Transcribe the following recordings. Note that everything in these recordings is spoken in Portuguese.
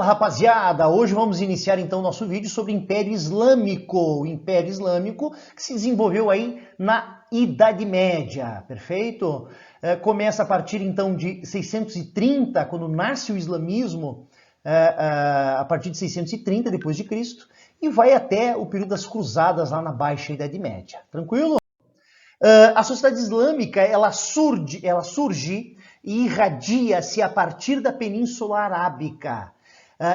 rapaziada! Hoje vamos iniciar então nosso vídeo sobre o Império Islâmico. O Império Islâmico que se desenvolveu aí na Idade Média, perfeito? Começa a partir então de 630, quando nasce o islamismo, a partir de 630 depois de Cristo, e vai até o período das Cruzadas lá na Baixa Idade Média. Tranquilo? A sociedade islâmica ela surge e irradia-se a partir da Península Arábica.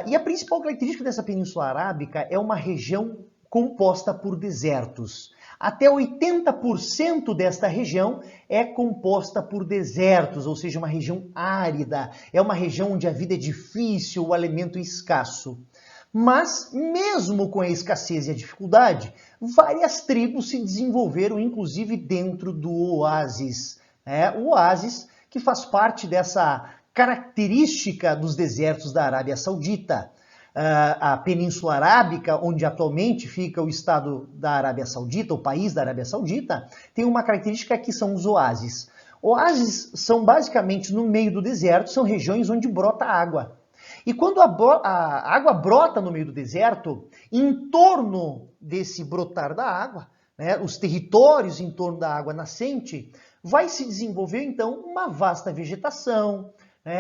E a principal característica dessa Península Arábica é uma região composta por desertos. Até 80% desta região é composta por desertos, ou seja, uma região árida, é uma região onde a vida é difícil, o alimento é escasso. Mas, mesmo com a escassez e a dificuldade, várias tribos se desenvolveram, inclusive dentro do oásis. O oásis que faz parte dessa característica dos desertos da Arábia Saudita. A Península Arábica, onde atualmente fica o estado da Arábia Saudita, o país da Arábia Saudita, tem uma característica que são os oásis. Oásis são basicamente no meio do deserto, são regiões onde brota água. E quando a água brota no meio do deserto, em torno desse brotar da água, os territórios em torno da água nascente, vai se desenvolver então uma vasta vegetação,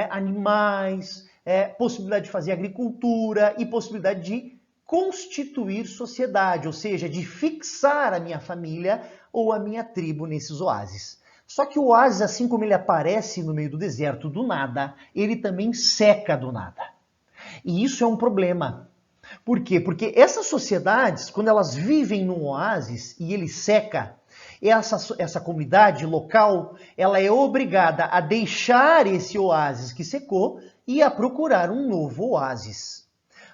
animais, possibilidade de fazer agricultura e possibilidade de constituir sociedade, ou seja, de fixar a minha família ou a minha tribo nesses oásis. Só que o oásis, assim como ele aparece no meio do deserto do nada, ele também seca do nada. E isso é um problema. Por quê? Porque essas sociedades, quando elas vivem num oásis e ele seca, essa comunidade local, ela é obrigada a deixar esse oásis que secou e a procurar um novo oásis.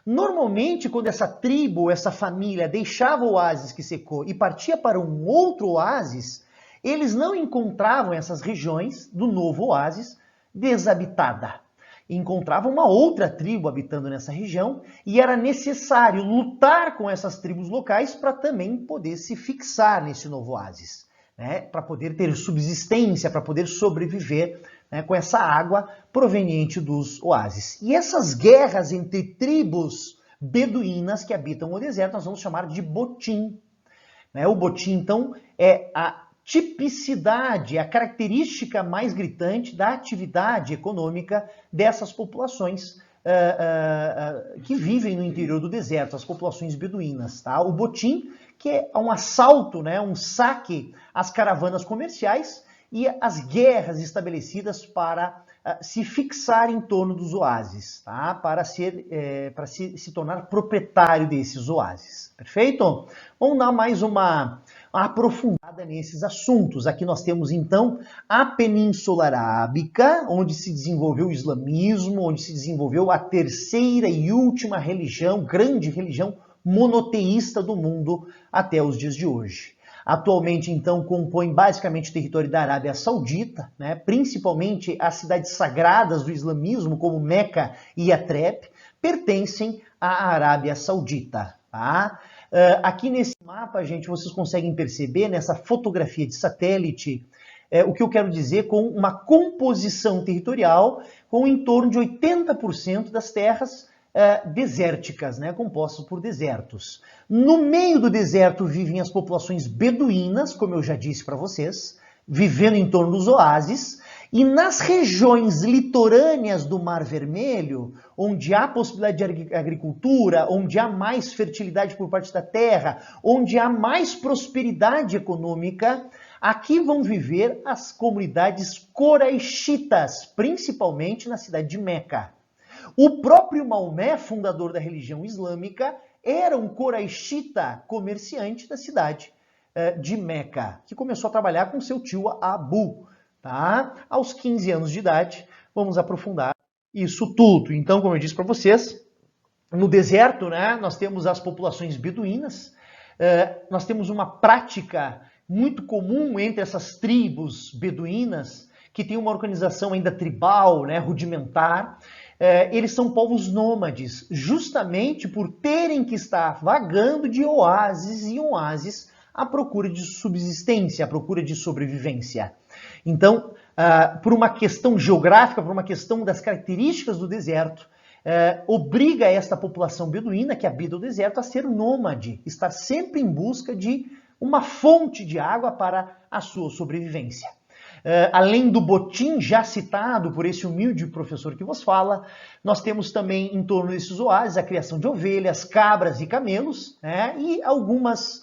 Normalmente, quando essa tribo, essa família deixava o oásis que secou e partia para um outro oásis, eles não encontravam essas regiões do novo oásis desabitada. Encontravam uma outra tribo habitando nessa região e era necessário lutar com essas tribos locais para também poder se fixar nesse novo oásis, para poder ter subsistência, para poder sobreviver com essa água proveniente dos oásis. E essas guerras entre tribos beduínas que habitam o deserto nós vamos chamar de botim. O botim, então, é a tipicidade, a característica mais gritante da atividade econômica dessas populações que vivem no interior do deserto, as populações beduínas. Tá? O botim, que é um assalto, um saque às caravanas comerciais e as guerras estabelecidas para se fixar em torno dos oásis, tá? Para se tornar proprietário desses oásis. Perfeito? Vamos dar mais uma aprofundada nesses assuntos. Aqui nós temos então a Península Arábica, onde se desenvolveu o islamismo, onde se desenvolveu a terceira e última religião, grande religião monoteísta do mundo até os dias de hoje. Atualmente, então, compõe basicamente o território da Arábia Saudita, principalmente as cidades sagradas do islamismo, como Meca e Yatreb, pertencem à Arábia Saudita. Tá? Aqui nesse mapa, gente, vocês conseguem perceber, nessa fotografia de satélite, o que eu quero dizer com uma composição territorial com em torno de 80% das terras desérticas, compostas por desertos. No meio do deserto vivem as populações beduínas, como eu já disse para vocês, vivendo em torno dos oásis, e nas regiões litorâneas do Mar Vermelho, onde há possibilidade de agricultura, onde há mais fertilidade por parte da terra, onde há mais prosperidade econômica, aqui vão viver as comunidades coraixitas, principalmente na cidade de Meca. O próprio Maomé, fundador da religião islâmica, era um coraixita comerciante da cidade de Meca, que começou a trabalhar com seu tio Abu. Tá? Aos 15 anos de idade, vamos aprofundar isso tudo. Então, como eu disse para vocês, no deserto, nós temos as populações beduínas, nós temos uma prática muito comum entre essas tribos beduínas, que tem uma organização ainda tribal, rudimentar. Eles são povos nômades, justamente por terem que estar vagando de oásis em oásis à procura de subsistência, à procura de sobrevivência. Então, por uma questão geográfica, por uma questão das características do deserto, obriga esta população beduína que habita o deserto a ser nômade, estar sempre em busca de uma fonte de água para a sua sobrevivência. Além do botim já citado por esse humilde professor que vos fala, nós temos também em torno desses oásis a criação de ovelhas, cabras e camelos, né, e algumas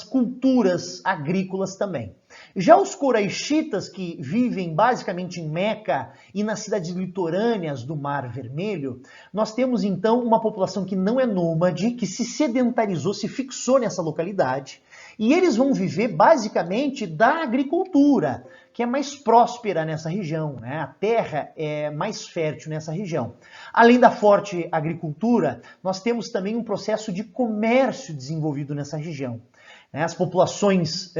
culturas agrícolas também. Já os coraixitas, que vivem basicamente em Meca e nas cidades litorâneas do Mar Vermelho, nós temos então uma população que não é nômade, que se sedentarizou, se fixou nessa localidade, e eles vão viver basicamente da agricultura, que é mais próspera nessa região, né? A terra é mais fértil nessa região. Além da forte agricultura, nós temos também um processo de comércio desenvolvido nessa região. As populações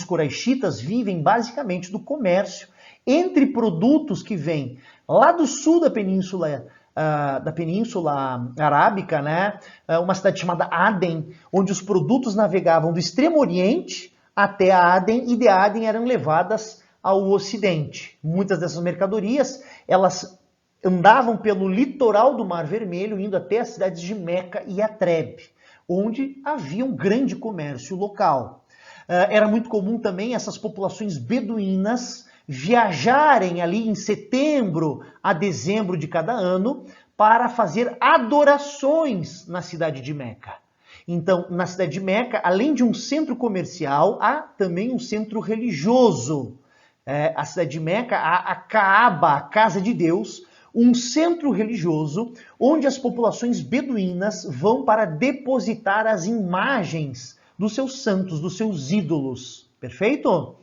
coraixitas vivem basicamente do comércio entre produtos que vêm lá do sul da Península Arábica, né? Uma cidade chamada Aden, onde os produtos navegavam do Extremo Oriente até a Aden e de Aden eram levadas ao Ocidente. Muitas dessas mercadorias, elas andavam pelo litoral do Mar Vermelho, indo até as cidades de Meca e Atreb, onde havia um grande comércio local. Era muito comum também essas populações beduínas viajarem ali em setembro a dezembro de cada ano para fazer adorações na cidade de Meca. Então, na cidade de Meca, além de um centro comercial, há também um centro religioso. A cidade de Meca, há a Kaaba, a Casa de Deus, um centro religioso onde as populações beduínas vão para depositar as imagens dos seus santos, dos seus ídolos. Perfeito?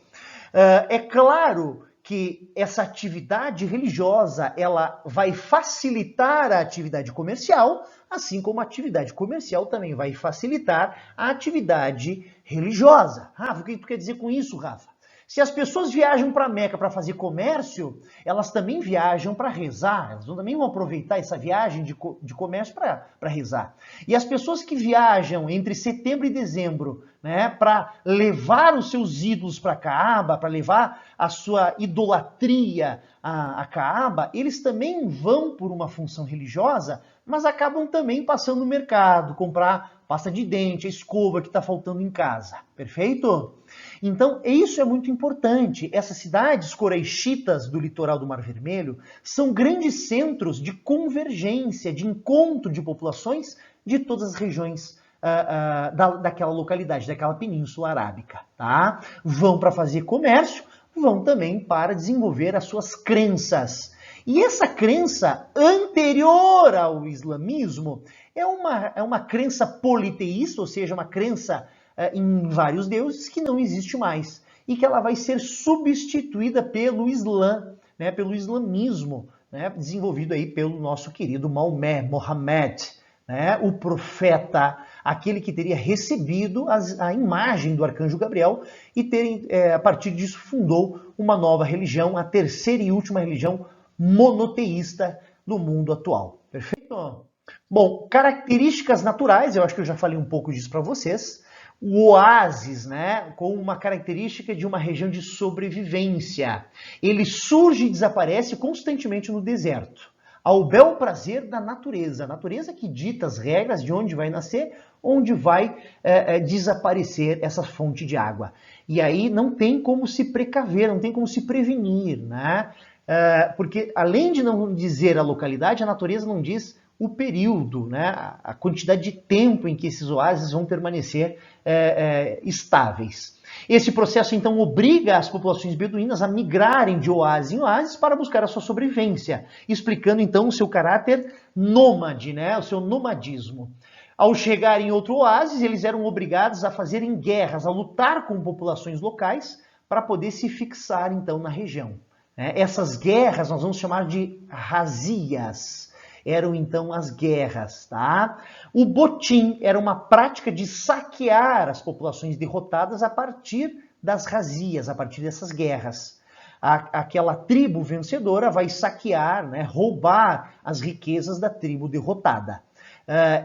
É claro que essa atividade religiosa ela vai facilitar a atividade comercial, assim como a atividade comercial também vai facilitar a atividade religiosa. Rafa, o que tu quer dizer com isso, Rafa? Se as pessoas viajam para Meca para fazer comércio, elas também viajam para rezar, elas também vão aproveitar essa viagem de comércio para rezar. E as pessoas que viajam entre setembro e dezembro, né, para levar os seus ídolos para Kaaba, para levar a sua idolatria a Kaaba, eles também vão por uma função religiosa, mas acabam também passando no mercado, comprar pasta de dente, a escova que está faltando em casa. Perfeito? Então, isso é muito importante. Essas cidades coraixitas do litoral do Mar Vermelho são grandes centros de convergência, de encontro de populações de todas as regiões daquela localidade, daquela península arábica. Tá? Vão para fazer comércio, vão também para desenvolver as suas crenças. E essa crença anterior ao islamismo é uma crença politeísta, ou seja, uma crença em vários deuses que não existe mais e que ela vai ser substituída pelo Islã, né, pelo islamismo, né, desenvolvido aí pelo nosso querido Maomé, Mohammed, né, o profeta, aquele que teria recebido a imagem do arcanjo Gabriel e a partir disso fundou uma nova religião, a terceira e última religião monoteísta no mundo atual. Perfeito? Bom, características naturais, eu acho que eu já falei um pouco disso para vocês. O oásis, né, com uma característica de uma região de sobrevivência. Ele surge e desaparece constantemente no deserto, ao bel prazer da natureza. A natureza que dita as regras de onde vai nascer, onde vai desaparecer essa fonte de água. E aí não tem como se precaver, não tem como se prevenir, né? Porque além de não dizer a localidade, a natureza não diz o período, né, a quantidade de tempo em que esses oásis vão permanecer estáveis. Esse processo, então, obriga as populações beduínas a migrarem de oásis em oásis para buscar a sua sobrevivência, explicando, então, o seu caráter nômade, né, o seu nomadismo. Ao chegar em outro oásis, eles eram obrigados a fazerem guerras, a lutar com populações locais para poder se fixar, então, na região. Essas guerras nós vamos chamar de razias. Eram então as guerras, tá? O botim era uma prática de saquear as populações derrotadas a partir das razias, a partir dessas guerras. Aquela tribo vencedora vai saquear, né, roubar as riquezas da tribo derrotada.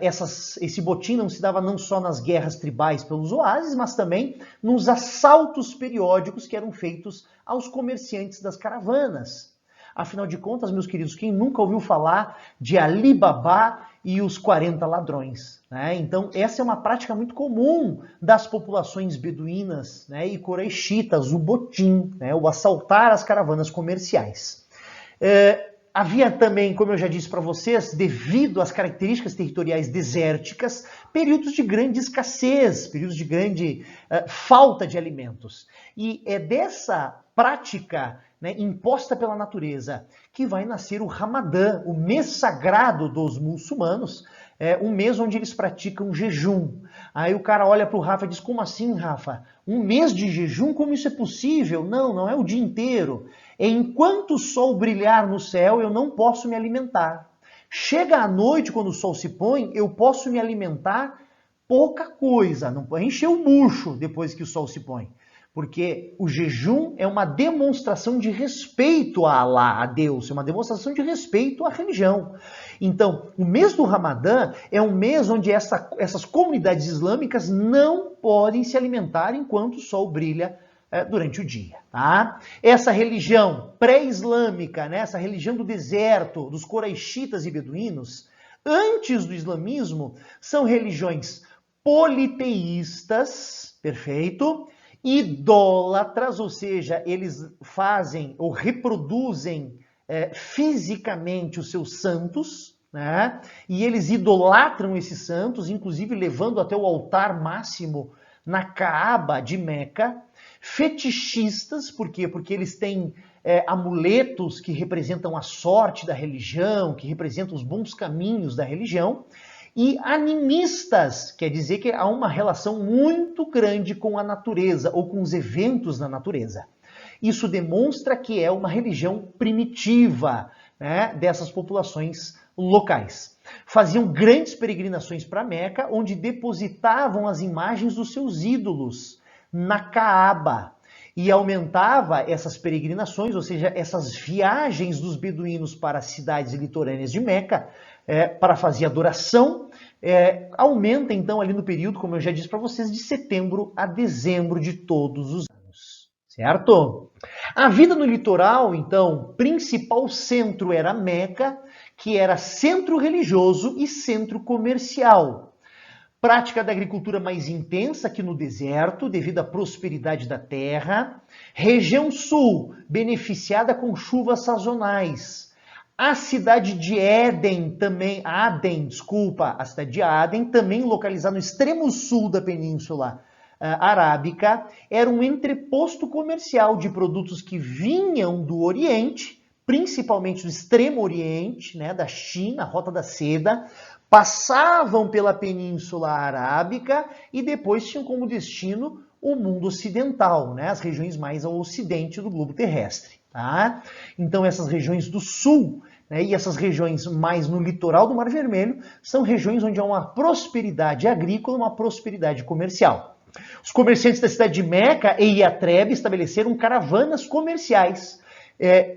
Esse botim não se dava não só nas guerras tribais pelos oásis, mas também nos assaltos periódicos que eram feitos aos comerciantes das caravanas. Afinal de contas, meus queridos, quem nunca ouviu falar de Ali Babá e os 40 ladrões? Né? Então, essa é uma prática muito comum das populações beduínas, né, e coreixitas, o botim, né, o assaltar as caravanas comerciais. Havia também, como eu já disse para vocês, devido às características territoriais desérticas, períodos de grande escassez, períodos de grande falta de alimentos. E é dessa prática, né, imposta pela natureza que vai nascer o Ramadã, o mês sagrado dos muçulmanos, um mês onde eles praticam jejum. Aí o cara olha para o Rafa e diz, como assim, Rafa? Um mês de jejum? Como isso é possível? Não, não é o dia inteiro. Enquanto o sol brilhar no céu, eu não posso me alimentar. Chega à noite, quando o sol se põe, eu posso me alimentar pouca coisa, não pode encher o bucho depois que o sol se põe. Porque o jejum é uma demonstração de respeito a Allah, a Deus, é uma demonstração de respeito à religião. Então, o mês do Ramadã é um mês onde essas comunidades islâmicas não podem se alimentar enquanto o sol brilha durante o dia. Tá? Essa religião pré-islâmica, né, essa religião do deserto, dos coreixitas e beduínos, antes do islamismo, são religiões politeístas, perfeito? Idólatras, ou seja, eles fazem ou reproduzem fisicamente os seus santos, né? E eles idolatram esses santos, inclusive levando até o altar máximo na Kaaba de Meca. Fetichistas, por quê? Porque eles têm amuletos que representam a sorte da religião, que representam os bons caminhos da religião. E animistas, quer dizer que há uma relação muito grande com a natureza ou com os eventos na natureza. Isso demonstra que é uma religião primitiva, né, dessas populações locais. Faziam grandes peregrinações para Meca, onde depositavam as imagens dos seus ídolos na Kaaba. E aumentava essas peregrinações, ou seja, essas viagens dos beduínos para as cidades litorâneas de Meca, para fazer adoração, aumenta então ali no período, como eu já disse para vocês, de setembro a dezembro de todos os anos, certo? A vida no litoral, então, principal centro era Meca, que era centro religioso e centro comercial. Prática da agricultura mais intensa aqui no deserto, devido à prosperidade da terra. Região sul, beneficiada com chuvas sazonais. A cidade de Aden, a cidade de Aden, também localizada no extremo sul da Península Arábica, era um entreposto comercial de produtos que vinham do Oriente, principalmente do Extremo Oriente, né, da China, a Rota da Seda, passavam pela Península Arábica e depois tinham como destino o mundo ocidental, né, as regiões mais ao ocidente do globo terrestre. Tá? Então essas regiões do sul, né, e essas regiões mais no litoral do Mar Vermelho são regiões onde há uma prosperidade agrícola, uma prosperidade comercial. Os comerciantes da cidade de Meca e Iatrebe estabeleceram caravanas comerciais,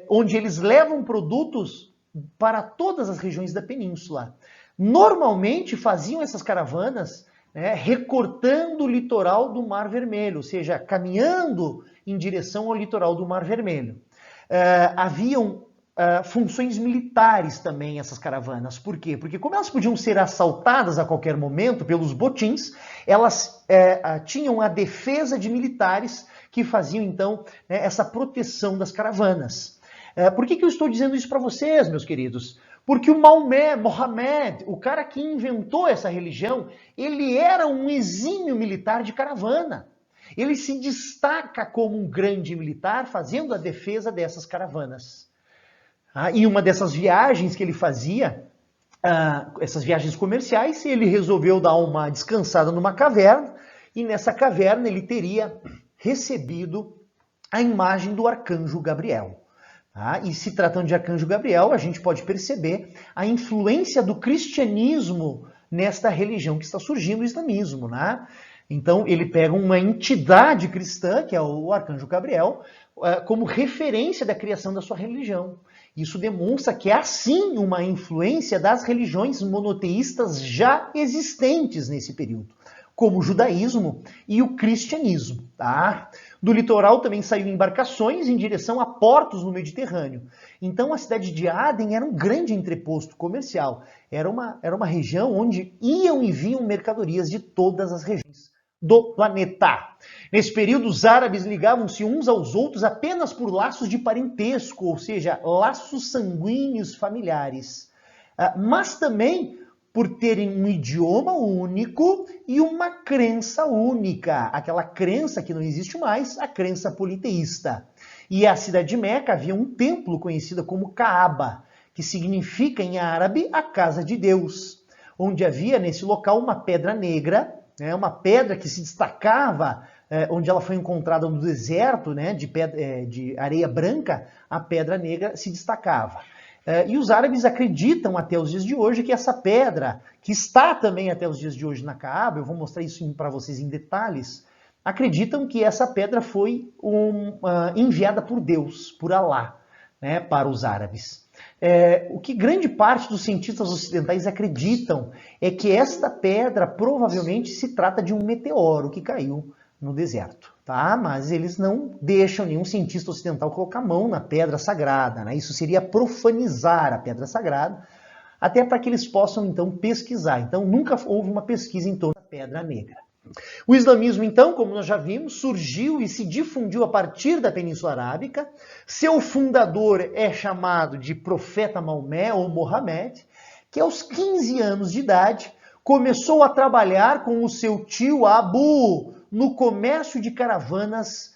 onde eles levam produtos para todas as regiões da península. Normalmente faziam essas caravanas, né, recortando o litoral do Mar Vermelho, ou seja, caminhando em direção ao litoral do Mar Vermelho. Haviam funções militares também essas caravanas. Por quê? Porque como elas podiam ser assaltadas a qualquer momento pelos botins, elas tinham a defesa de militares que faziam então essa proteção das caravanas. Por que eu estou dizendo isso para vocês, meus queridos? Porque o Mohammed, o cara que inventou essa religião, ele era um exímio militar de caravana. Ele se destaca como um grande militar fazendo a defesa dessas caravanas. Em uma dessas viagens que ele fazia, essas viagens comerciais, ele resolveu dar uma descansada numa caverna, e nessa caverna ele teria recebido a imagem do arcanjo Gabriel. E se tratando de arcanjo Gabriel, a gente pode perceber a influência do cristianismo nesta religião que está surgindo, o islamismo, né? Então ele pega uma entidade cristã, que é o arcanjo Gabriel, como referência da criação da sua religião. Isso demonstra que há sim uma influência das religiões monoteístas já existentes nesse período, como o judaísmo e o cristianismo. Tá? Do litoral também saíram embarcações em direção a portos no Mediterrâneo. Então a cidade de Aden era um grande entreposto comercial. Era uma região onde iam e vinham mercadorias de todas as regiões do planeta. Nesse período, os árabes ligavam-se uns aos outros apenas por laços de parentesco, ou seja, laços sanguíneos familiares. Mas também por terem um idioma único e uma crença única. Aquela crença que não existe mais, a crença politeísta. E a cidade de Meca havia um templo conhecido como Kaaba, que significa em árabe a casa de Deus, onde havia nesse local uma pedra negra, uma pedra que se destacava, onde ela foi encontrada no deserto, de areia branca, a pedra negra se destacava. E os árabes acreditam até os dias de hoje que essa pedra, que está também até os dias de hoje na Kaaba, eu vou mostrar isso para vocês em detalhes, acreditam que essa pedra foi enviada por Deus, por Alá, para os árabes. O que grande parte dos cientistas ocidentais acreditam é que esta pedra provavelmente se trata de um meteoro que caiu no deserto, tá? Mas eles não deixam nenhum cientista ocidental colocar a mão na pedra sagrada, né? Isso seria profanizar a pedra sagrada, até para que eles possam então pesquisar. Então nunca houve uma pesquisa em torno da pedra negra. O islamismo, então, como nós já vimos, surgiu e se difundiu a partir da Península Arábica. Seu fundador é chamado de Profeta Maomé ou Mohammed, que aos 15 anos de idade começou a trabalhar com o seu tio Abu no comércio de caravanas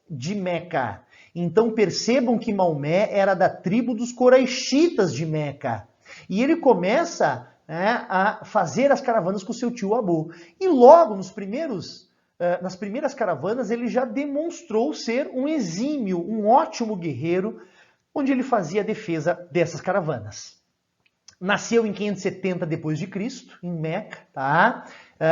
de Meca. Então percebam que Maomé era da tribo dos Coraixitas de Meca. E ele começa a fazer as caravanas com o seu tio Abu. E logo nas primeiras caravanas ele já demonstrou ser um exímio, um ótimo guerreiro, onde ele fazia a defesa dessas caravanas. Nasceu em 570 d.C., em Meca, tá?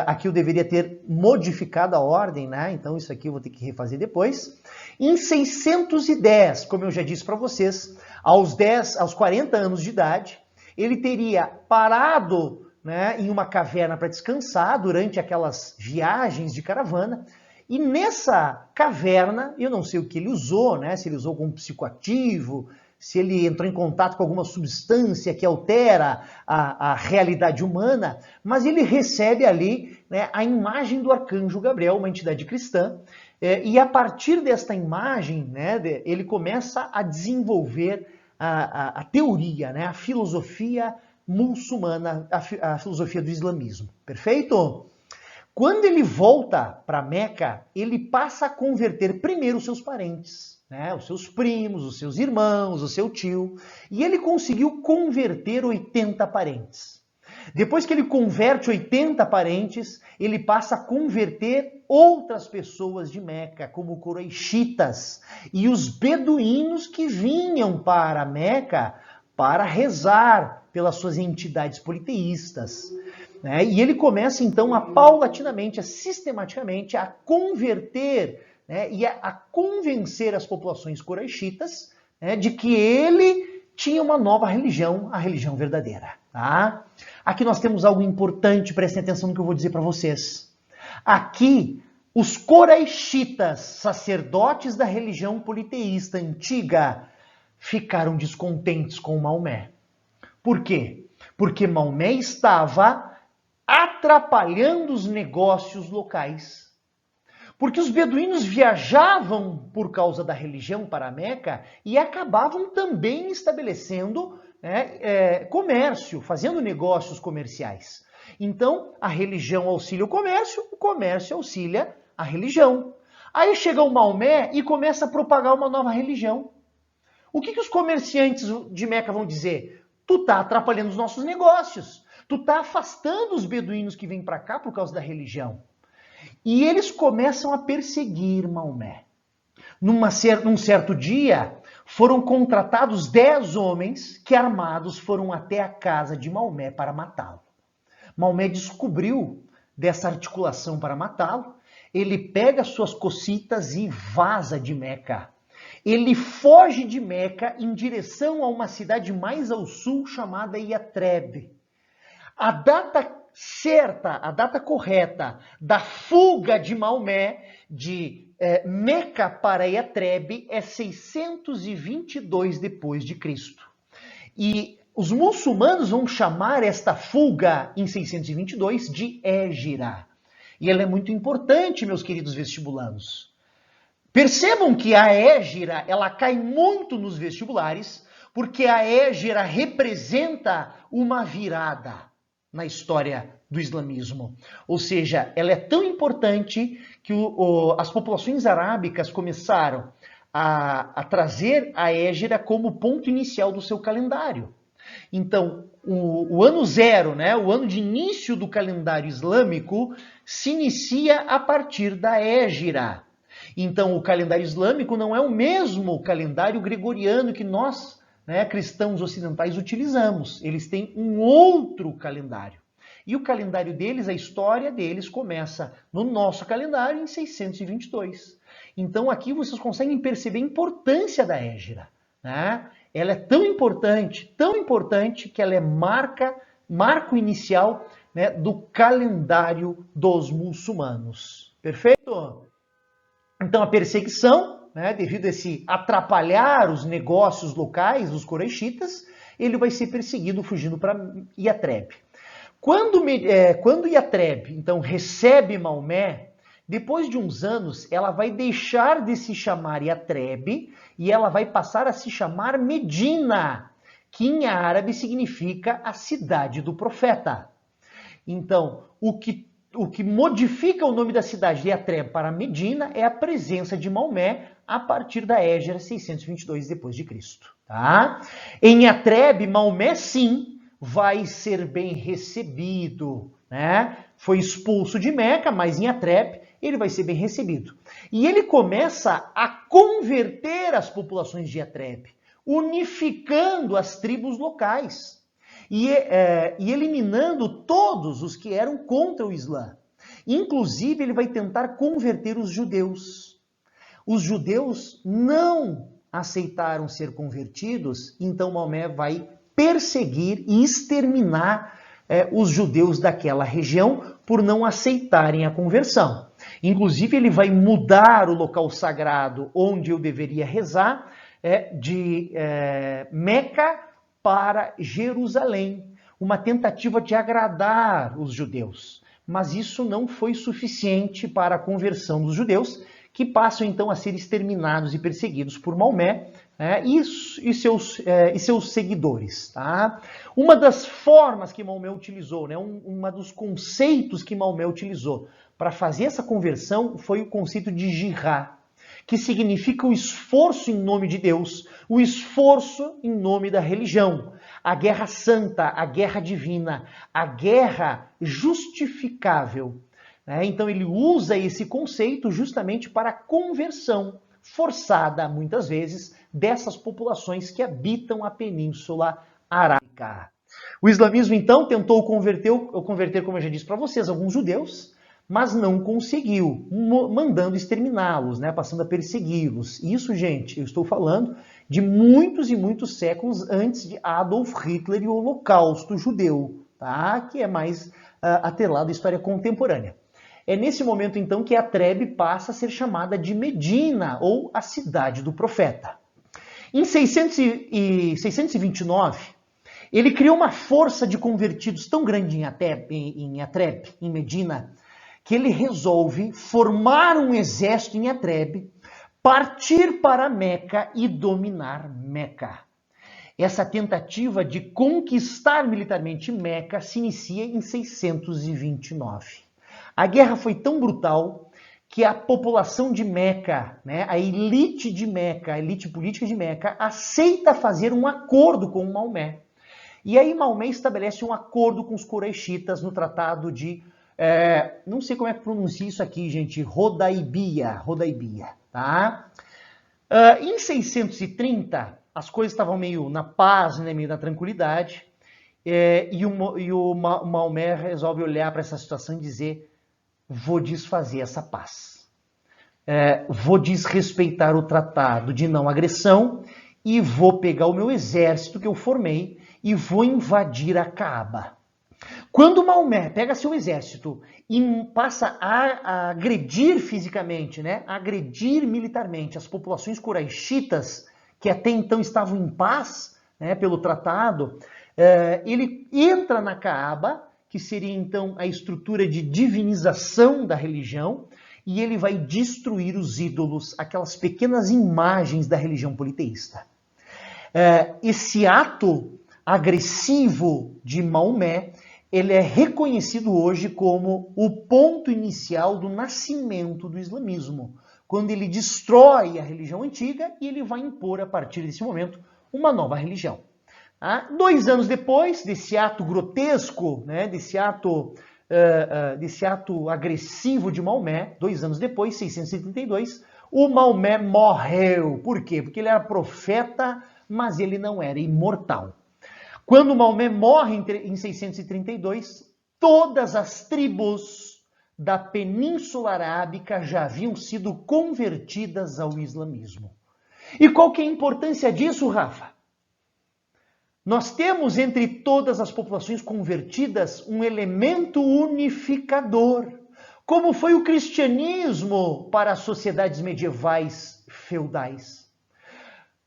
Aqui eu deveria ter modificado a ordem, né? Então isso aqui eu vou ter que refazer depois. Em 610, como eu já disse para vocês, aos 40 anos de idade, ele teria parado, em uma caverna para descansar durante aquelas viagens de caravana. E nessa caverna, eu não sei o que ele usou, se ele usou algum psicoativo, se ele entrou em contato com alguma substância que altera a realidade humana, mas ele recebe ali a imagem do arcanjo Gabriel, uma entidade cristã, e a partir desta imagem, ele começa a desenvolver a teoria, a filosofia muçulmana, a filosofia do islamismo. Perfeito? Quando ele volta para Meca, ele passa a converter primeiro os seus parentes, os seus primos, os seus irmãos, o seu tio, e ele conseguiu converter 80 parentes. Depois que ele converte 80 parentes, ele passa a converter outras pessoas de Meca, como Coraixitas e os beduínos que vinham para Meca para rezar pelas suas entidades politeístas. E ele começa então a paulatinamente, sistematicamente, a converter e a convencer as populações coraixitas de que ele tinha uma nova religião, a religião verdadeira. Tá? Aqui nós temos algo importante, prestem atenção no que eu vou dizer para vocês. Aqui, os coraixitas, sacerdotes da religião politeísta antiga, ficaram descontentes com Maomé. Por quê? Porque Maomé estava atrapalhando os negócios locais. Porque os beduínos viajavam por causa da religião para Meca e acabavam também estabelecendo comércio, fazendo negócios comerciais. Então, a religião auxilia o comércio auxilia a religião. Aí chega o Maomé e começa a propagar uma nova religião. O que os comerciantes de Meca vão dizer? Tu tá atrapalhando os nossos negócios. Tu tá afastando os beduínos que vêm para cá por causa da religião. E eles começam a perseguir Maomé. Num certo dia, foram contratados 10 homens que armados foram até a casa de Maomé para matá-lo. Maomé descobriu dessa articulação para matá-lo. Ele pega suas cocitas e vaza de Meca. Ele foge de Meca em direção a uma cidade mais ao sul chamada Yatreb. A data certa, a data correta da fuga de Maomé de Meca para Yatreb é 622 depois de Cristo. E os muçulmanos vão chamar esta fuga em 622 de Hégira. E ela é muito importante, meus queridos vestibulandos. Percebam que a Hégira, ela cai muito nos vestibulares, porque a Hégira representa uma virada na história do islamismo. Ou seja, ela é tão importante que as populações arábicas começaram a trazer a Hégira como ponto inicial do seu calendário. Então, o ano zero, né, o ano de início do calendário islâmico, se inicia a partir da Hégira. Então, o calendário islâmico não é o mesmo calendário gregoriano que nós, né, cristãos ocidentais, utilizamos. Eles têm um outro calendário. E o calendário deles, a história deles, começa no nosso calendário em 622. Então, aqui vocês conseguem perceber a importância da Hégira, né? Ela é tão importante que ela é marco inicial, né, do calendário dos muçulmanos. Perfeito? Então, a perseguição, né, devido a esse atrapalhar os negócios locais dos coreixitas, ele vai ser perseguido fugindo para Yatreb. Quando Yatreb, então, recebe Maomé, depois de uns anos, ela vai deixar de se chamar Yatreb e ela vai passar a se chamar Medina, que em árabe significa a cidade do profeta. Então, o que modifica o nome da cidade de Yatreb para Medina é a presença de Maomé a partir da Hégira 622 depois de Cristo, tá? Em Yatreb, Maomé sim vai ser bem recebido, né? Foi expulso de Meca, mas em Yatreb ele vai ser bem recebido. E ele começa a converter as populações de Yatreb, unificando as tribos locais e eliminando todos os que eram contra o Islã. Inclusive, ele vai tentar converter os judeus. Os judeus não aceitaram ser convertidos, então Maomé vai perseguir e exterminar os judeus daquela região por não aceitarem a conversão. Inclusive, ele vai mudar o local sagrado onde eu deveria rezar de Meca para Jerusalém, uma tentativa de agradar os judeus. Mas isso não foi suficiente para a conversão dos judeus, que passam então a ser exterminados e perseguidos por Maomé e seus seguidores. Tá? Uma das formas que Maomé utilizou, né, dos conceitos que Maomé utilizou para fazer essa conversão foi o conceito de jihad, que significa o esforço em nome de Deus, o esforço em nome da religião, a guerra santa, a guerra divina, a guerra justificável. Então ele usa esse conceito justamente para a conversão forçada, muitas vezes, dessas populações que habitam a Península Arábica. O islamismo, então, tentou converter, como eu já disse para vocês, alguns judeus, mas não conseguiu, mandando exterminá-los, né, passando a persegui-los. Isso, gente, eu estou falando de muitos e muitos séculos antes de Adolf Hitler e o Holocausto judeu, tá? Que é mais atrelado à história contemporânea. É nesse momento, então, que Yatreb passa a ser chamada de Medina, ou a cidade do profeta. Em 629, ele criou uma força de convertidos tão grande em Yatreb, em Medina, que ele resolve formar um exército em Yatreb, partir para Meca e dominar Meca. Essa tentativa de conquistar militarmente Meca se inicia em 629. A guerra foi tão brutal que a população de Meca, né, a elite de Meca, a elite política de Meca, aceita fazer um acordo com Maomé. E aí Maomé estabelece um acordo com os coreixitas no tratado de não sei como é que pronuncia isso aqui, gente, Rodaibia, tá? Em 630, as coisas estavam meio na paz, né, meio na tranquilidade, e o Maomé resolve olhar para essa situação e dizer: vou desfazer essa paz, vou desrespeitar o tratado de não agressão e vou pegar o meu exército que eu formei e vou invadir a Caaba. Quando Maomé pega seu exército e passa a agredir fisicamente, né, a agredir militarmente as populações quraixitas, que até então estavam em paz, né, pelo tratado, ele entra na Caaba, que seria então a estrutura de divinização da religião, e ele vai destruir os ídolos, aquelas pequenas imagens da religião politeísta. Esse ato agressivo de Maomé, ele é reconhecido hoje como o ponto inicial do nascimento do islamismo, quando ele destrói a religião antiga e ele vai impor, a partir desse momento, uma nova religião. 2 anos depois desse ato grotesco, né, desse ato agressivo de Maomé, 2 anos depois, 632, o Maomé morreu. Por quê? Porque ele era profeta, mas ele não era imortal. Quando Maomé morre em 632, todas as tribos da Península Arábica já haviam sido convertidas ao islamismo. E qual que é a importância disso, Rafa? Nós temos entre todas as populações convertidas um elemento unificador, como foi o cristianismo para as sociedades medievais feudais.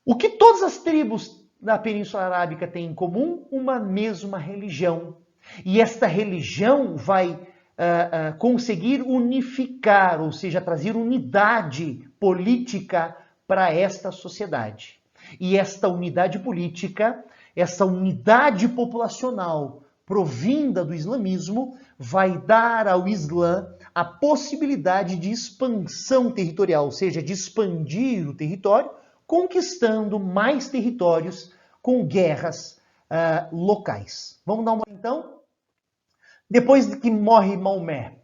O que todas as tribos da Península Arábica têm em comum? Uma mesma religião. E esta religião vai conseguir unificar, ou seja, trazer unidade política para esta sociedade. E esta unidade política, essa unidade populacional provinda do islamismo, vai dar ao Islã a possibilidade de expansão territorial, ou seja, de expandir o território, conquistando mais territórios com guerras locais. Vamos dar uma olhada então? Depois de que morre Maomé,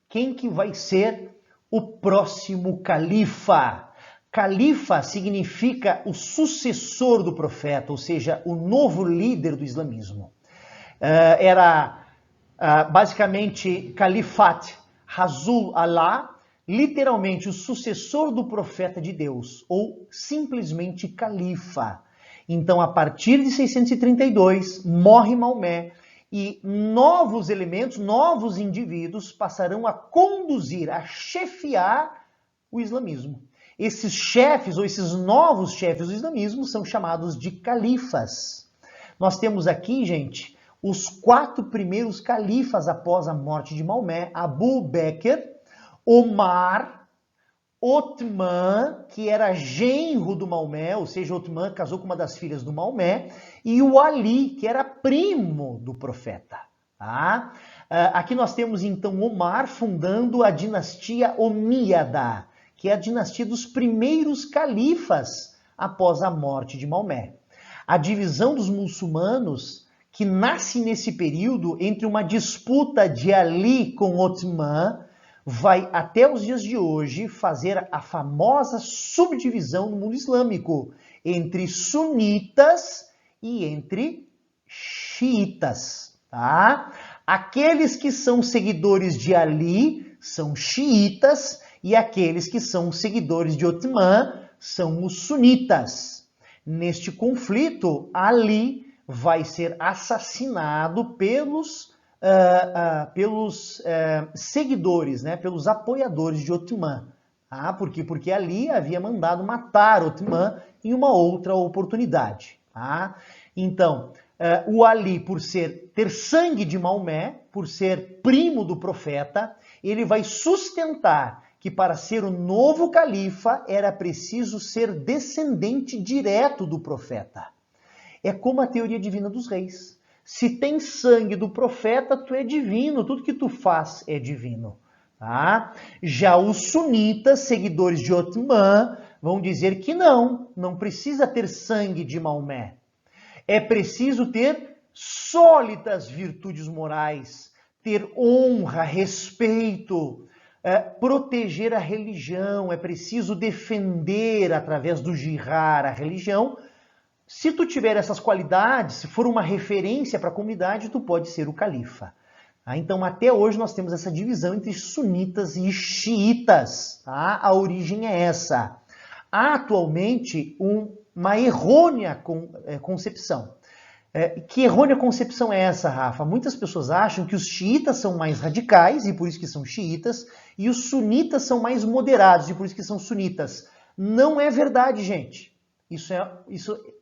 quem que vai ser o próximo califa? Califa significa o sucessor do profeta, ou seja, o novo líder do islamismo. Era basicamente Califat Rasul Allah, literalmente o sucessor do profeta de Deus, ou simplesmente califa. Então, a partir de 632, morre Maomé e novos elementos, novos indivíduos passarão a conduzir, a chefiar o islamismo. Esses chefes, ou esses novos chefes do islamismo, são chamados de califas. Nós temos aqui, gente, os 4 primeiros califas após a morte de Maomé: Abu Bakr, Omar, Othman, que era genro do Maomé, ou seja, Othman casou com uma das filhas do Maomé, e o Ali, que era primo do profeta. Tá? Aqui nós temos então Omar fundando a dinastia Omíada, que é a dinastia dos primeiros califas após a morte de Maomé. A divisão dos muçulmanos, que nasce nesse período entre uma disputa de Ali com Othman, vai até os dias de hoje fazer a famosa subdivisão no mundo islâmico entre sunitas e entre xiitas. Tá? Aqueles que são seguidores de Ali são xiitas e aqueles que são seguidores de Othman são os sunitas. Neste conflito, Ali vai ser assassinado pelos seguidores, né, pelos apoiadores de Othman. Por quê? Porque Ali havia mandado matar Othman em uma outra oportunidade. Então, o Ali, por ter sangue de Maomé, por ser primo do profeta, ele vai sustentar que para ser o novo califa era preciso ser descendente direto do profeta. É como a teoria divina dos reis. Se tem sangue do profeta, tu é divino, tudo que tu faz é divino. Tá? Já os sunitas, seguidores de Othman, vão dizer que não precisa ter sangue de Maomé. É preciso ter sólidas virtudes morais, ter honra, respeito, proteger a religião, é preciso defender através do jihad a religião. Se tu tiver essas qualidades, se for uma referência para a comunidade, tu pode ser o califa. Então, até hoje nós temos essa divisão entre sunitas e xiitas. A origem é essa. Há atualmente uma errônea concepção. Que errônea concepção é essa, Rafa? Muitas pessoas acham que os xiitas são mais radicais, e por isso que são xiitas, e os sunitas são mais moderados, e por isso que são sunitas. Não é verdade, gente. Isso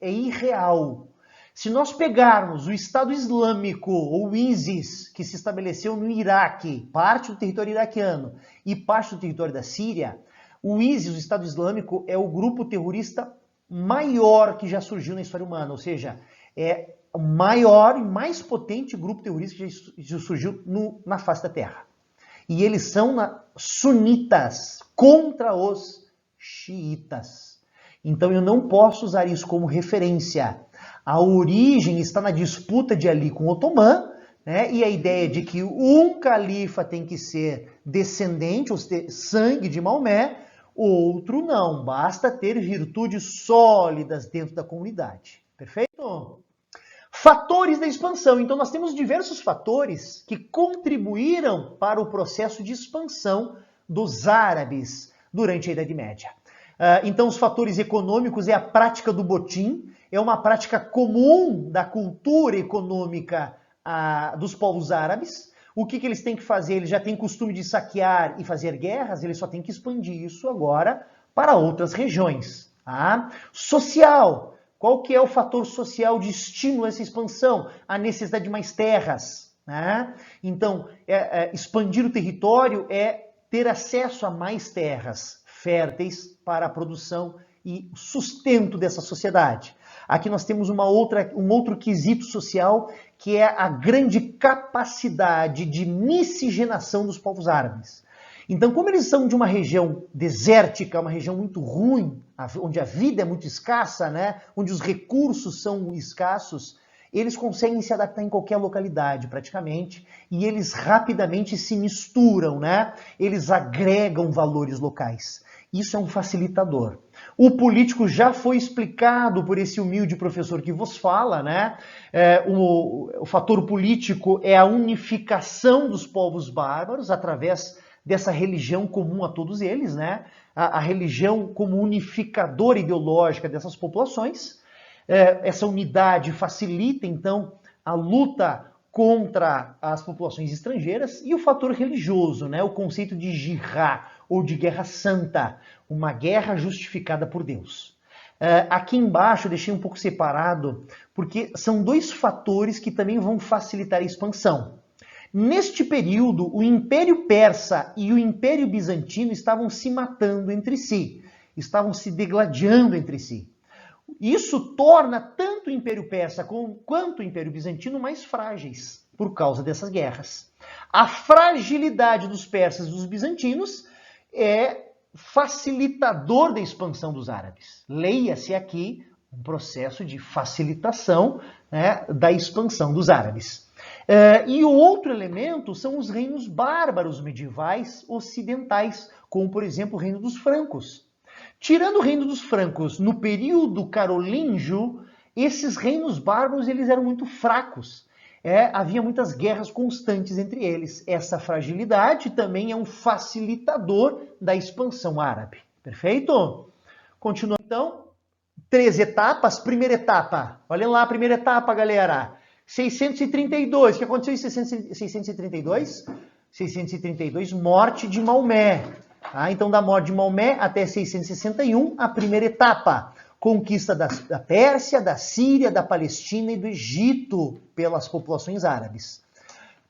é irreal. Se nós pegarmos o Estado Islâmico, ou ISIS, que se estabeleceu no Iraque, parte do território iraquiano e parte do território da Síria, o ISIS, o Estado Islâmico, é o grupo terrorista maior que já surgiu na história humana, ou seja, é o maior e mais potente grupo terrorista que já surgiu na face da Terra. E eles são sunitas contra os xiitas. Então eu não posso usar isso como referência. A origem está na disputa de Ali com Otomã, né? E a ideia de que um califa tem que ser descendente, ou ter sangue de Maomé, outro não. Basta ter virtudes sólidas dentro da comunidade. Perfeito? Fatores da expansão. Então nós temos diversos fatores que contribuíram para o processo de expansão dos árabes durante a Idade Média. Então os fatores econômicos é a prática do botim, é uma prática comum da cultura econômica dos povos árabes. O que eles têm que fazer? Eles já têm costume de saquear e fazer guerras, eles só têm que expandir isso agora para outras regiões. Tá? Social. Qual que é o fator social de estímulo a essa expansão? A necessidade de mais terras. Né? Então, expandir o território é ter acesso a mais terras férteis para a produção e sustento dessa sociedade. Aqui nós temos um outro quesito social, que é a grande capacidade de miscigenação dos povos árabes. Então, como eles são de uma região desértica, uma região muito ruim, onde a vida é muito escassa, né? Onde os recursos são escassos, eles conseguem se adaptar em qualquer localidade, praticamente, e eles rapidamente se misturam, né? Eles agregam valores locais. Isso é um facilitador. O político já foi explicado por esse humilde professor que vos fala, né? O fator político é a unificação dos povos bárbaros através dessa religião comum a todos eles, né? A religião como unificadora ideológica dessas populações. Essa unidade facilita, então, a luta contra as populações estrangeiras e o fator religioso, né? O conceito de jihad, ou de guerra santa, uma guerra justificada por Deus. Aqui embaixo eu deixei um pouco separado, porque são dois fatores que também vão facilitar a expansão. Neste período, o Império Persa e o Império Bizantino estavam se matando entre si, estavam se degladiando entre si. Isso torna tanto o Império Persa quanto o Império Bizantino mais frágeis por causa dessas guerras. A fragilidade dos persas e dos bizantinos é facilitador da expansão dos árabes. Leia-se aqui um processo de facilitação, né, da expansão dos árabes. E o outro elemento são os reinos bárbaros medievais ocidentais, como por exemplo o reino dos francos. Tirando o reino dos francos no período carolíngio, esses reinos bárbaros eles eram muito fracos. Havia muitas guerras constantes entre eles. Essa fragilidade também é um facilitador da expansão árabe. Perfeito? Continua então. 3 etapas. Primeira etapa. Olhem lá a primeira etapa, galera. 632. O que aconteceu em 632? 632, morte de Maomé. Então, da morte de Maomé até 661, a primeira etapa. Conquista da Pérsia, da Síria, da Palestina e do Egito pelas populações árabes.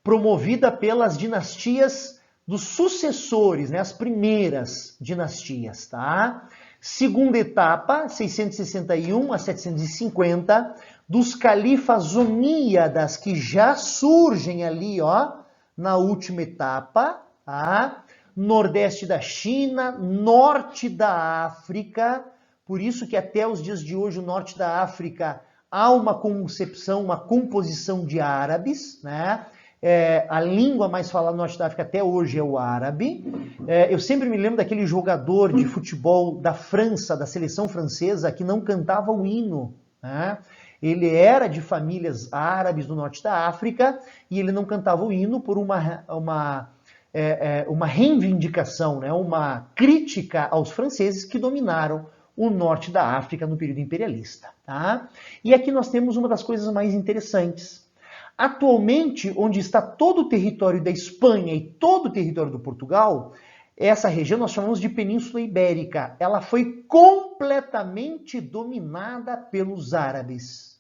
Promovida pelas dinastias dos sucessores, né, as primeiras dinastias. Tá? Segunda etapa, 661 a 750, dos califas omíadas, que já surgem ali, ó, na última etapa. Tá? Nordeste da China, norte da África. Por isso que até os dias de hoje, o norte da África, há uma concepção, uma composição de árabes, né? A língua mais falada no norte da África até hoje é o árabe. Eu sempre me lembro daquele jogador de futebol da França, da seleção francesa, que não cantava o hino, né? Ele era de famílias árabes do norte da África e ele não cantava o hino por uma reivindicação, né? Uma crítica aos franceses que dominaram o norte da África no período imperialista. Tá? E aqui nós temos uma das coisas mais interessantes. Atualmente, onde está todo o território da Espanha e todo o território do Portugal, essa região nós chamamos de Península Ibérica. Ela foi completamente dominada pelos árabes.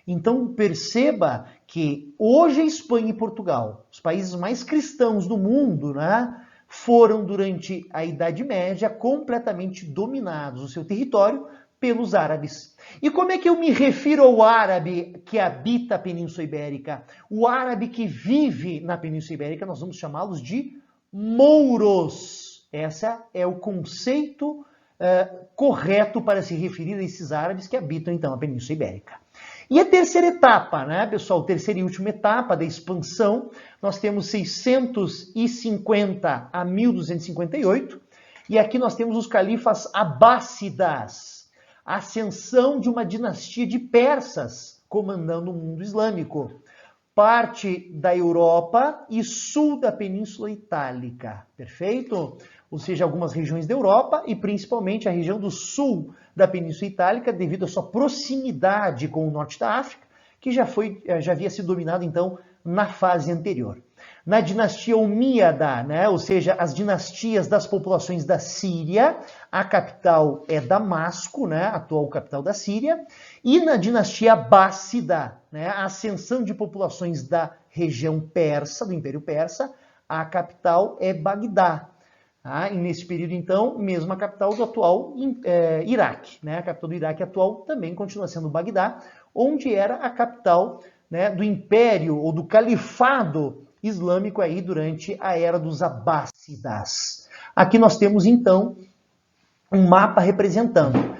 Então perceba que hoje a Espanha e Portugal, os países mais cristãos do mundo, né, foram durante a Idade Média completamente dominados, o seu território, pelos árabes. E como é que eu me refiro ao árabe que habita a Península Ibérica? O árabe que vive na Península Ibérica, nós vamos chamá-los de mouros. Esse é o conceito correto para se referir a esses árabes que habitam, então, a Península Ibérica. E a terceira etapa, né, pessoal, terceira e última etapa da expansão, nós temos 650 a 1258, e aqui nós temos os califas abássidas, a ascensão de uma dinastia de persas comandando o mundo islâmico, parte da Europa e sul da Península Itálica, perfeito? Ou seja, algumas regiões da Europa e principalmente a região do sul da Península Itálica, devido à sua proximidade com o norte da África, que já havia sido dominado, então, na fase anterior. Na dinastia Omíada, né, ou seja, as dinastias das populações da Síria, a capital é Damasco, né, a atual capital da Síria, e na dinastia Abássida, né, a ascensão de populações da região persa, do Império Persa, a capital é Bagdá. E nesse período, então, mesmo a capital do atual Iraque. Né? A capital do Iraque atual também continua sendo Bagdá, onde era a capital, né, do Império ou do Califado Islâmico aí durante a era dos Abássidas. Aqui nós temos, então, um mapa representando.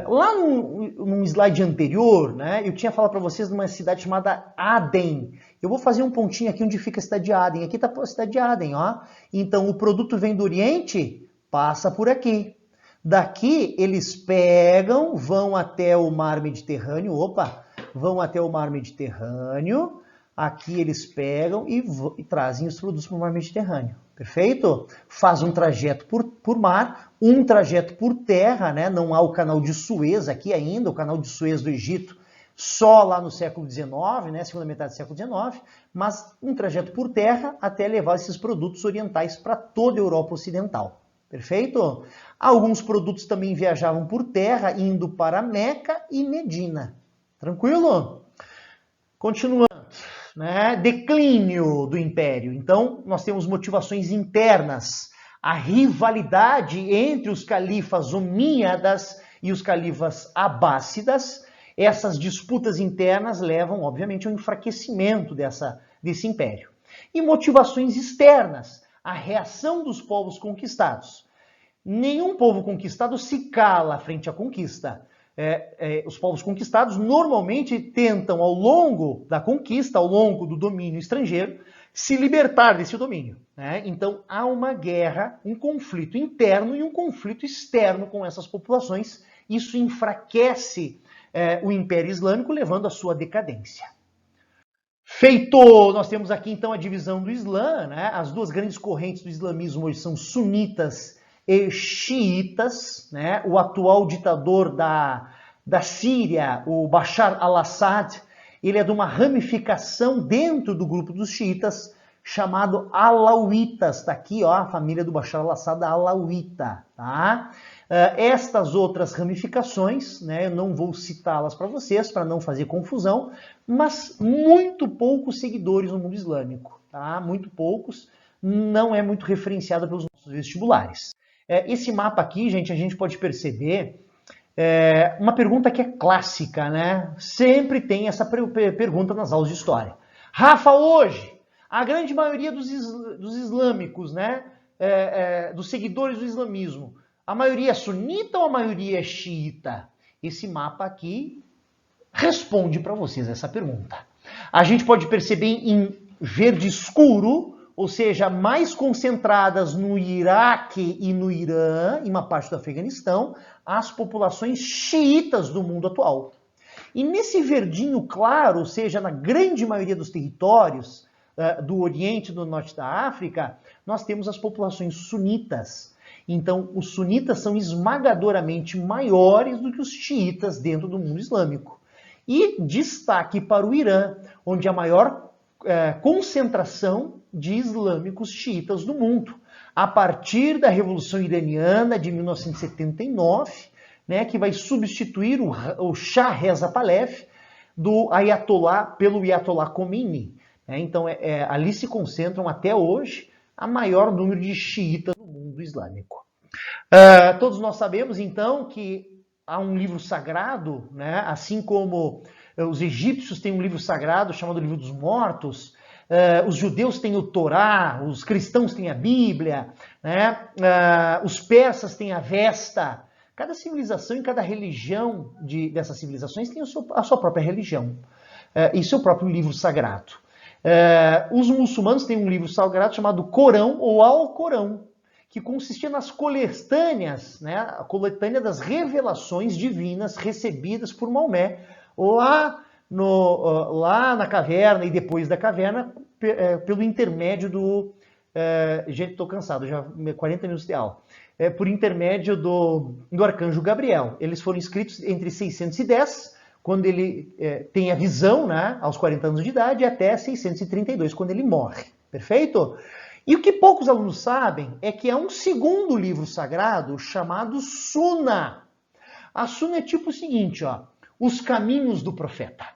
Lá num slide anterior, né, eu tinha falado para vocês de uma cidade chamada Aden. Eu vou fazer um pontinho aqui onde fica a cidade de Aden. Aqui está a cidade de Aden, ó. Então, o produto vem do Oriente, passa por aqui. Daqui, eles pegam, vão até o Mar Mediterrâneo. Opa! Vão até o Mar Mediterrâneo. Aqui eles pegam e trazem os produtos para o Mar Mediterrâneo. Perfeito? Faz um trajeto por mar, um trajeto por terra, né? Não há o canal de Suez aqui ainda, o canal de Suez do Egito, só lá no século XIX, né? Segunda metade do século XIX, mas um trajeto por terra até levar esses produtos orientais para toda a Europa Ocidental. Perfeito? Alguns produtos também viajavam por terra, indo para Meca e Medina. Tranquilo? Continuando. Né? Declínio do Império. Então, nós temos motivações internas. A rivalidade entre os califas omíadas e os califas abássidas. Essas disputas internas levam, obviamente, ao enfraquecimento desse império. E motivações externas. A reação dos povos conquistados. Nenhum povo conquistado se cala frente à conquista. Os povos conquistados normalmente tentam, ao longo da conquista, ao longo do domínio estrangeiro, se libertar desse domínio. Né? Então, há uma guerra, um conflito interno e um conflito externo com essas populações. Isso enfraquece o Império Islâmico, levando à sua decadência. Feito! Nós temos aqui, então, a divisão do Islã. Né? As duas grandes correntes do islamismo hoje são sunitas e xiitas, né? O atual ditador da Síria, o Bashar al-Assad, ele é de uma ramificação dentro do grupo dos xiitas chamado alauítas. Está aqui, ó, a família do Bashar al-Assad, alauíta. Tá? Estas outras ramificações, né, eu não vou citá-las para vocês, para não fazer confusão, mas muito poucos seguidores no mundo islâmico. Tá? Muito poucos, não é muito referenciada pelos nossos vestibulares. Esse mapa aqui, gente, a gente pode perceber uma pergunta que é clássica, né? Sempre tem essa pergunta nas aulas de história. Rafa, hoje, a grande maioria dos islâmicos, né? Dos seguidores do islamismo, a maioria é sunita ou a maioria é xiita? Esse mapa aqui responde para vocês essa pergunta. A gente pode perceber em verde escuro, ou seja, mais concentradas no Iraque e no Irã, em uma parte do Afeganistão, as populações xiitas do mundo atual. E nesse verdinho claro, ou seja, na grande maioria dos territórios do Oriente e do Norte da África, nós temos as populações sunitas. Então, os sunitas são esmagadoramente maiores do que os xiitas dentro do mundo islâmico. E destaque para o Irã, onde a maior concentração de islâmicos xiitas do mundo. A partir da Revolução Iraniana de 1979, né, que vai substituir o Shah Reza Pahlavi do Ayatollah pelo Ayatollah Khomeini. Então, ali se concentram até hoje a maior número de xiitas no mundo islâmico. Todos nós sabemos, então, que há um livro sagrado, né, assim como os egípcios têm um livro sagrado chamado Livro dos Mortos, os judeus têm o Torá, os cristãos têm a Bíblia, né, os persas têm a Vesta. Cada civilização e cada religião dessas civilizações tem a sua própria religião e seu próprio livro sagrado. Os muçulmanos têm um livro sagrado chamado Corão ou Alcorão, que consistia nas coletâneas, né, a coletânea das revelações divinas recebidas por Maomé, lá na caverna e depois da caverna, pelo intermédio do... gente, estou cansado, já 40 minutos de aula. Por intermédio do arcanjo Gabriel. Eles foram escritos entre 610, quando ele tem a visão, né, aos 40 anos de idade, até 632, quando ele morre. Perfeito? E o que poucos alunos sabem é que há um segundo livro sagrado chamado Suna. A Suna é tipo o seguinte, ó, os caminhos do profeta.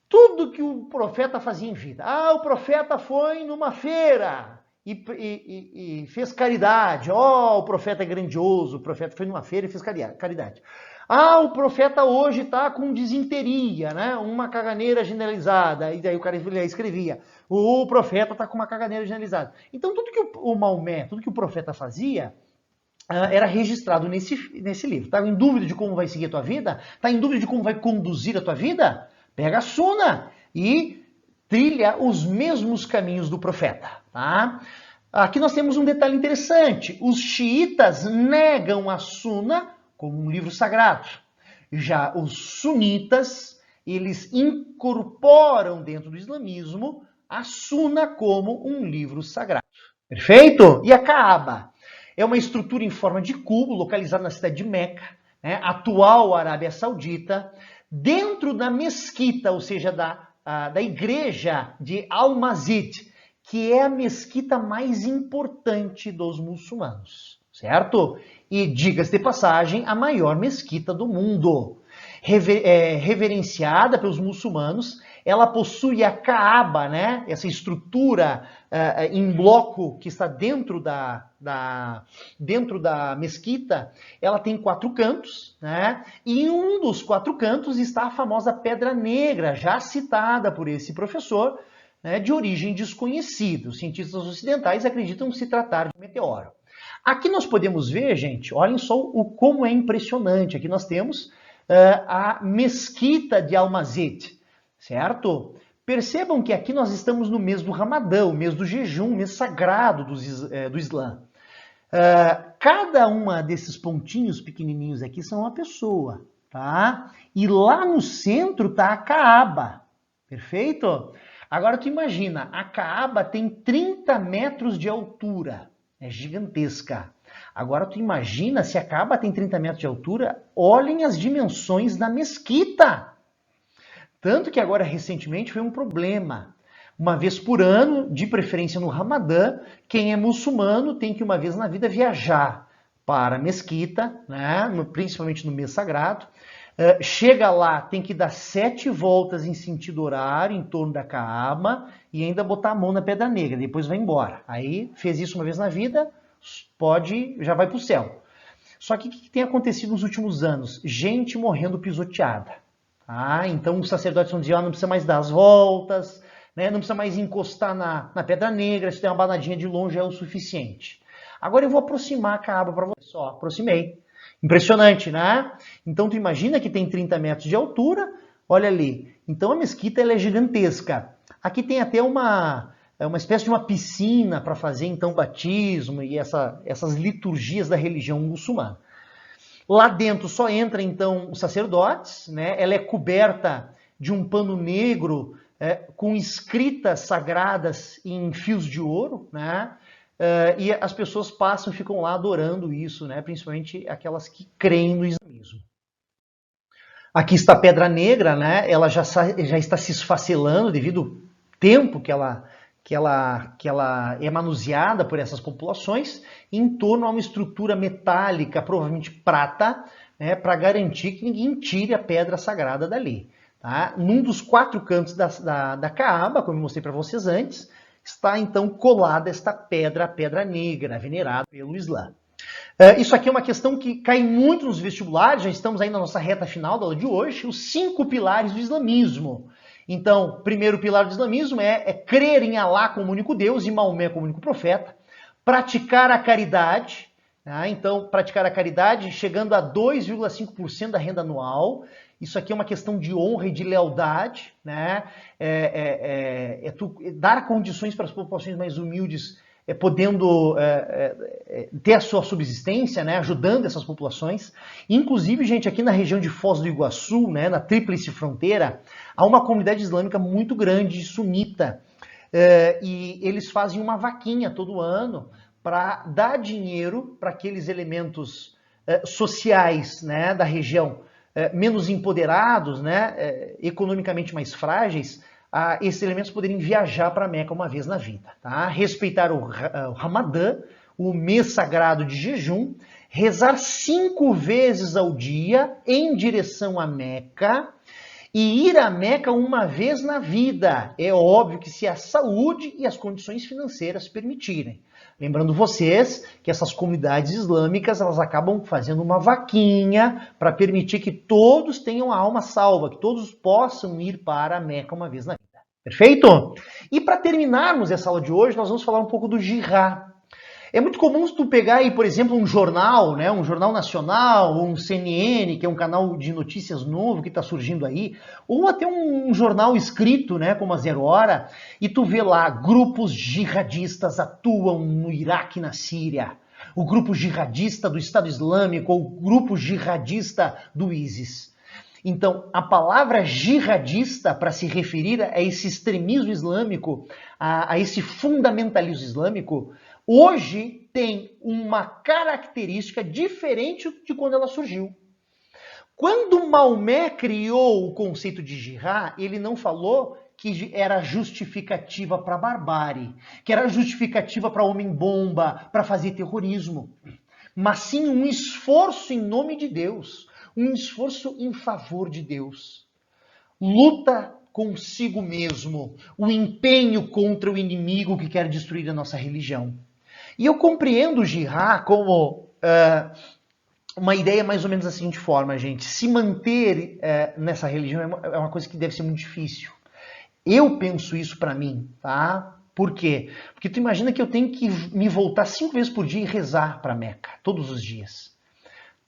Tudo que o profeta fazia em vida. O profeta foi numa feira e fez caridade. O profeta é grandioso, o profeta foi numa feira e fez caridade. O profeta hoje está com disenteria, né? Uma caganeira generalizada. E daí o cara escrevia, o profeta está com uma caganeira generalizada. Então tudo que o Maomé, tudo que o profeta fazia, era registrado nesse livro. Está em dúvida de como vai seguir a tua vida? Está em dúvida de como vai conduzir a tua vida? Pega a Suna e trilha os mesmos caminhos do profeta. Tá? Aqui nós temos um detalhe interessante. Os xiitas negam a Suna como um livro sagrado. Já os sunitas, eles incorporam dentro do islamismo a Suna como um livro sagrado. Perfeito? E a Kaaba? É uma estrutura em forma de cubo, localizada na cidade de Meca, né, atual Arábia Saudita, dentro da mesquita, ou seja, da igreja de Al-Masjid, que é a mesquita mais importante dos muçulmanos, certo? E, diga-se de passagem, a maior mesquita do mundo. Reverenciada pelos muçulmanos, ela possui a Kaaba, né? Essa estrutura em bloco que está dentro da mesquita. Ela tem 4 cantos, né? E em um dos 4 cantos está a famosa Pedra Negra, já citada por esse professor, né, de origem desconhecida. Os cientistas ocidentais acreditam se tratar de meteoro. Aqui nós podemos ver, gente, olhem só como é impressionante. Aqui nós temos a mesquita de Al-Masjid, certo? Percebam que aqui nós estamos no mês do Ramadã, o mês do jejum, o mês sagrado do Islã. Cada uma desses pontinhos pequenininhos aqui são uma pessoa, tá? E lá no centro está a Kaaba, perfeito? Agora tu imagina, a Kaaba tem 30 metros de altura, é gigantesca. Agora tu imagina, se a Kaaba tem 30 metros de altura, olhem as dimensões da mesquita. Tanto que agora, recentemente, foi um problema. Uma vez por ano, de preferência no Ramadã, quem é muçulmano tem que, uma vez na vida, viajar para a mesquita, né, principalmente no mês sagrado. Chega lá, tem que dar 7 voltas em sentido horário, em torno da Kaaba, e ainda botar a mão na Pedra Negra, depois vai embora. Aí, fez isso uma vez na vida, já vai para o céu. Só que o que tem acontecido nos últimos anos? Gente morrendo pisoteada. Tá? Então os sacerdotes vão dizer, não precisa mais dar as voltas, né? Não precisa mais encostar na Pedra Negra, se der uma banadinha de longe é o suficiente. Agora eu vou aproximar a Kaaba para você. Só aproximei. Impressionante, né? Então tu imagina que tem 30 metros de altura, olha ali. Então a mesquita ela é gigantesca. Aqui tem até uma espécie de uma piscina para fazer então batismo e essas liturgias da religião muçulmana. Lá dentro só entra então os sacerdotes, né? Ela é coberta de um pano negro com escritas sagradas em fios de ouro, né? e as pessoas passam, ficam lá adorando isso, né? Principalmente aquelas que creem no islamismo. Aqui está a Pedra Negra, né? Ela já está se esfacelando devido ao tempo que ela é manuseada por essas populações, em torno a uma estrutura metálica, provavelmente prata, né, para garantir que ninguém tire a pedra sagrada dali. Tá? Num dos 4 cantos da Kaaba, como eu mostrei para vocês antes, está então colada esta pedra, a Pedra Negra, venerada pelo Islã. Isso aqui é uma questão que cai muito nos vestibulares, já estamos aí na nossa reta final da aula de hoje, os 5 pilares do islamismo. Então, primeiro pilar do islamismo é crer em Alá como único Deus e Maomé como único profeta, praticar a caridade, tá? Então, praticar a caridade chegando a 2,5% da renda anual. Isso aqui é uma questão de honra e de lealdade, né? Dar condições para as populações mais humildes, podendo ter a sua subsistência, né, ajudando essas populações. Inclusive, gente, aqui na região de Foz do Iguaçu, né, na tríplice fronteira, há uma comunidade islâmica muito grande, sunita, e eles fazem uma vaquinha todo ano para dar dinheiro para aqueles elementos sociais, né, da região, menos empoderados, né, economicamente mais frágeis, a esses elementos poderem viajar para Meca uma vez na vida. Tá? Respeitar o Ramadã, o mês sagrado de jejum, rezar 5 vezes ao dia em direção a Meca e ir a Meca uma vez na vida. É óbvio que se a saúde e as condições financeiras permitirem. Lembrando vocês que essas comunidades islâmicas, elas acabam fazendo uma vaquinha para permitir que todos tenham a alma salva, que todos possam ir para a Meca uma vez na vida. Perfeito? E para terminarmos essa aula de hoje, nós vamos falar um pouco do jihad. É muito comum tu pegar aí, por exemplo, um jornal, né, um jornal nacional, ou um CNN, que é um canal de notícias novo que está surgindo aí, ou até um jornal escrito, né, como a Zero Hora, e tu vê lá, grupos jihadistas atuam no Iraque e na Síria, o grupo jihadista do Estado Islâmico, ou o grupo jihadista do ISIS. Então, a palavra jihadista, para se referir a esse extremismo islâmico, a esse fundamentalismo islâmico, hoje tem uma característica diferente de quando ela surgiu. Quando Maomé criou o conceito de jihad, ele não falou que era justificativa para a barbárie, que era justificativa para homem-bomba, para fazer terrorismo, mas sim um esforço em nome de Deus, um esforço em favor de Deus. Luta consigo mesmo, o empenho contra o inimigo que quer destruir a nossa religião. E eu compreendo o jihad como uma ideia mais ou menos da seguinte forma, gente. Se manter nessa religião é uma coisa que deve ser muito difícil. Eu penso isso para mim, tá? Por quê? Porque tu imagina que eu tenho que me voltar 5 vezes por dia e rezar para Meca, todos os dias.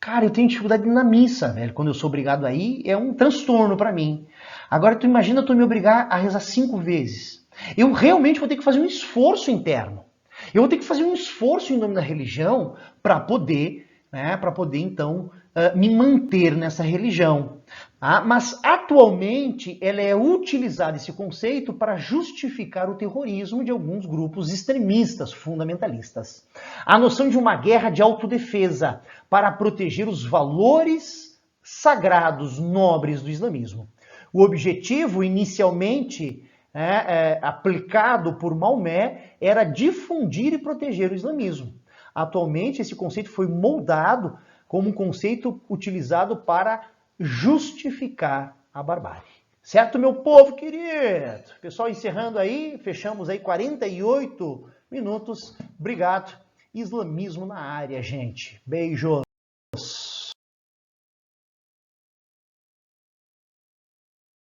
Cara, eu tenho dificuldade na missa, velho. Quando eu sou obrigado a ir, é um transtorno para mim. Agora, tu imagina tu me obrigar a rezar 5 vezes. Eu realmente vou ter que fazer um esforço interno. Eu vou ter que fazer um esforço em nome da religião para poder, então, me manter nessa religião. Tá? Mas, atualmente, ela é utilizada, esse conceito, para justificar o terrorismo de alguns grupos extremistas, fundamentalistas. A noção de uma guerra de autodefesa para proteger os valores sagrados, nobres do islamismo. O objetivo, inicialmente, aplicado por Maomé, era difundir e proteger o islamismo. Atualmente, esse conceito foi moldado como um conceito utilizado para justificar a barbárie. Certo, meu povo querido? Pessoal, encerrando aí, fechamos aí 48 minutos. Obrigado. Islamismo na área, gente. Beijos.